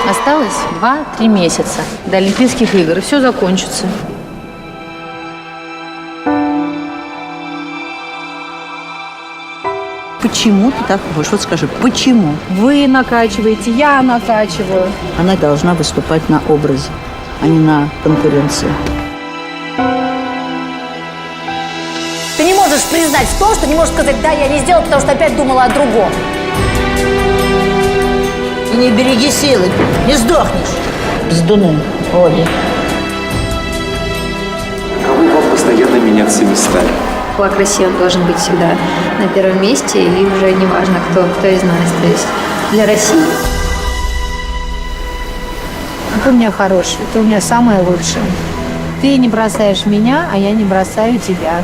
Осталось 2-3 месяца до Олимпийских игр, и все закончится. Почему ты так хочешь? Вот скажи, почему? Вы накачиваете, я накачиваю. Она должна выступать на образе, а не на конкуренции. Ты не можешь признать в том, что не можешь сказать, да, я не сделала, потому что опять думала о другом. И не береги силы, не сдохнешь. Бздуны, обе. Кого вам постоянно меняться местами? Флаг России он должен быть всегда на первом месте, и уже не важно, кто из нас, то есть для России. Ты у меня хороший, ты у меня самое лучшее. Ты не бросаешь меня, а я не бросаю тебя.